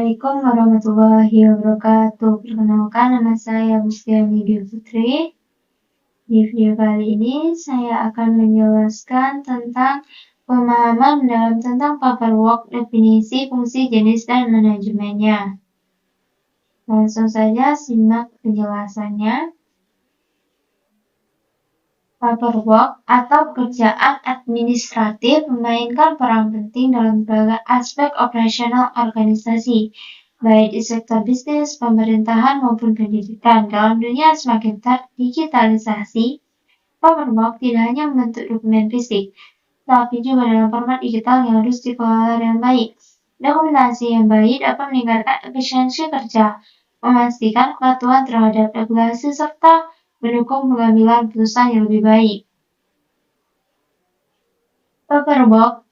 Assalamualaikum warahmatullahi wabarakatuh. Perkenalkan, nama saya Mustiani Dwi Putri. Di video kali ini saya akan menjelaskan tentang pemahaman mendalam tentang paperwork, definisi, fungsi, jenis, dan manajemennya. Langsung saja simak penjelasannya. Paperwork atau pekerjaan administratif memainkan peran penting dalam berbagai aspek operasional organisasi, baik di sektor bisnis, pemerintahan, maupun pendidikan. Dalam dunia semakin terdigitalisasi, paperwork tidak hanya membentuk dokumen fisik, tapi juga dalam format digital yang harus dikelola dengan baik. Dokumentasi yang baik dapat meningkatkan efisiensi kerja, memastikan kepatuhan terhadap regulasi, serta mendukung pengambilan keputusan yang lebih baik. Paperwork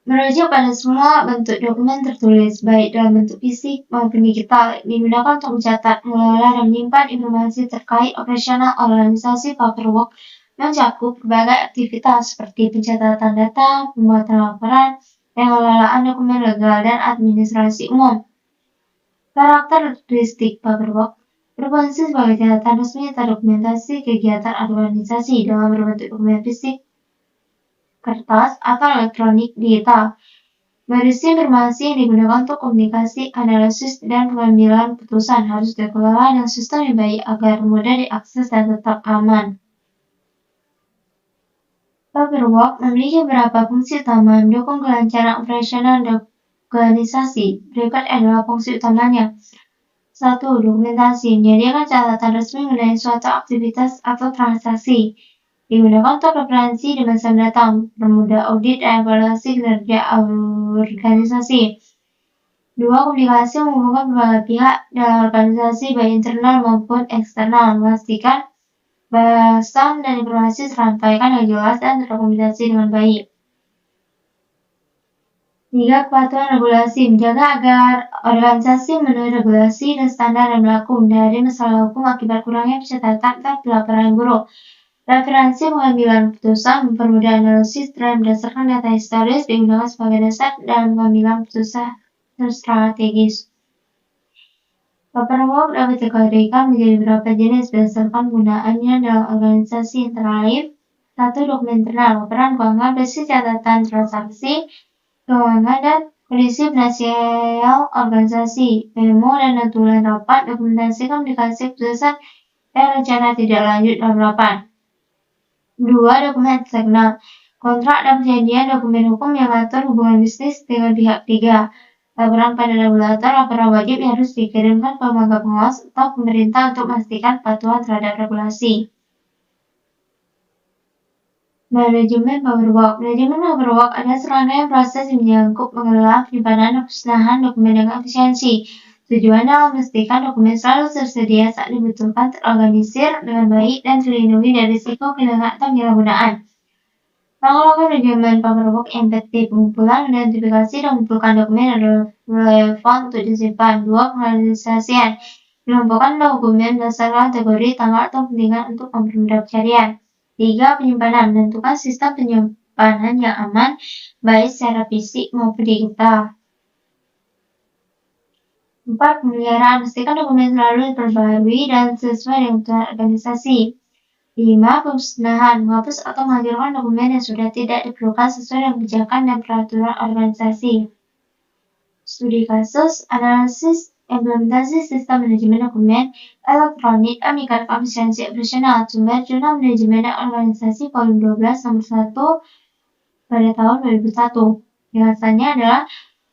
merujuk pada semua bentuk dokumen tertulis, baik dalam bentuk fisik maupun digital, digunakan untuk mencatat, mengelola, dan menyimpan informasi terkait operasional organisasi. Paperwork mencakup berbagai aktivitas seperti pencatatan data, pembuatan laporan, pengelolaan dokumen legal, dan administrasi umum. Karakteristik paperwork berfungsi sebagai catatan resmi atau dokumentasi kegiatan organisasi dalam berbentuk dokumen fisik, kertas, atau elektronik digital. Berisi informasi yang digunakan untuk komunikasi, analisis, dan pengambilan keputusan harus dikelola dengan sistem yang baik agar mudah diakses dan tetap aman. Paperwork memiliki beberapa fungsi utama mendukung kelancaran operasional organisasi. Berikut adalah fungsi utamanya. 1. Dokumentasi menyediakan catatan resmi mengenai suatu aktivitas atau transaksi. Digunakan untuk referensi di masa mendatang, mempermudah audit dan evaluasi kinerja organisasi. 2. Komunikasi menghubungkan berbagai pihak dalam organisasi, baik internal maupun eksternal, memastikan bahasan dan informasi tersampaikan dengan jelas dan terdokumentasi dengan baik. 3. Kepatuhan regulasi menjaga agar organisasi memenuhi regulasi dan standar yang berlaku, menghindari masalah hukum akibat kurangnya pencatatan atau pelaporan yang buruk. Referensi pengambilan keputusan mempermudah analisis dan berdasarkan data historis, digunakan sebagai dasar dalam pengambilan keputusan strategis. Paperwork dapat dikategorikan menjadi beberapa jenis berdasarkan penggunaannya dalam organisasi, antara lain: 1. Dokumen internal, laporan keuangan, berisi catatan transaksi keuangan dan kondisi finansial organisasi, memo dan notulen rapat, dokumentasi komunikasi keputusan dan rencana tidak lanjut dalam rapat. 2. Dokumen eksternal, kontrak dan perjanjian, dokumen hukum yang mengatur hubungan bisnis dengan pihak ketiga. Laporan pada regulator, laporan wajib yang harus dikirimkan ke lembaga pengawas atau pemerintah untuk memastikan kepatuhan terhadap regulasi. Manajemen paperwork. Manajemen paperwork adalah serangkaian proses yang menyangkut pengelolaan, penyimpanan, dan pemusnahan dokumen dengan efisiensi. Tujuannya adalah memastikan dokumen selalu tersedia saat dibutuhkan, terorganisir dengan baik, dan terlindungi dari risiko kehilangan atau penyalahgunaan. Melakukan manajemen paperwork yang efektif, pengumpulan, identifikasi, dan mengumpulkan dokumen yang relevan untuk disimpan. 2. Penganalisasian, mengumpulkan dokumen berdasarkan kategori, tanggal, atau kepentingan untuk mempermudah pencarian. 3. Penyimpanan, menentukan sistem penyimpanan yang aman, baik secara fisik maupun digital. 4. Pemeliharaan, memastikan dokumen selalu diperbarui dan sesuai dengan kebutuhan organisasi. 5. Pemusnahan, menghapus atau menghancurkan dokumen yang sudah tidak diperlukan sesuai dengan kebijakan dan peraturan organisasi. Studi kasus, analisis, implementasi sistem manajemen dokumen elektronik dan meningkatkan efisiensi operasional. Sumber Jurnal Manajemen dan Organisasi Volume 12 nomor 1 pada tahun 2001. Penjelasannya adalah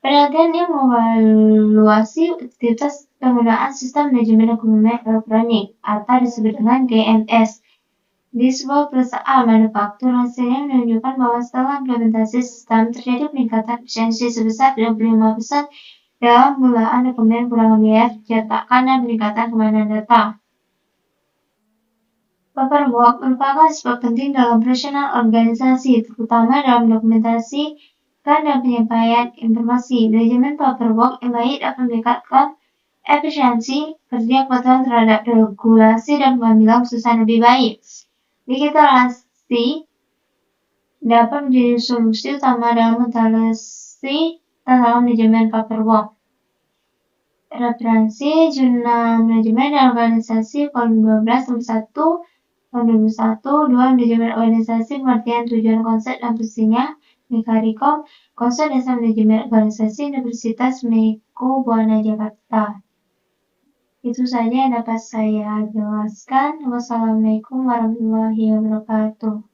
penelitian yang mengevaluasi aktivitas penggunaan sistem manajemen dokumen elektronik atau disebut dengan DMS di sebuah perusahaan manufaktur. Hasilnya menunjukkan bahwa setelah implementasi sistem terjadi peningkatan efisiensi sebesar 35% dalam penggunaan dokumen, kurangan biaya percetakan, dan peningkatan keamanan data. Paperwork merupakan sebab penting dalam operasional organisasi, terutama dalam dokumentasi dan penyampaian informasi. Manajemen paperwork yang baik dapat meningkatkan efisiensi kerja, kepatuhan terhadap regulasi, dan pengambilan keputusan lebih baik. Digitalisasi dapat menjadi solusi utama dalam mengatasi tantangan manajemen paperwork. Referensi Jurnal Manajemen dan Organisasi volume 12 nomor 1 tahun 2001, 2 Manajemen Organisasi Pengertian Tujuan Konsep dan Fungsinya Mekarikom Konsep Dasar Manajemen Organisasi Universitas Meku Buana Jakarta. Itu saja yang dapat saya jelaskan. Wassalamualaikum warahmatullahi wabarakatuh.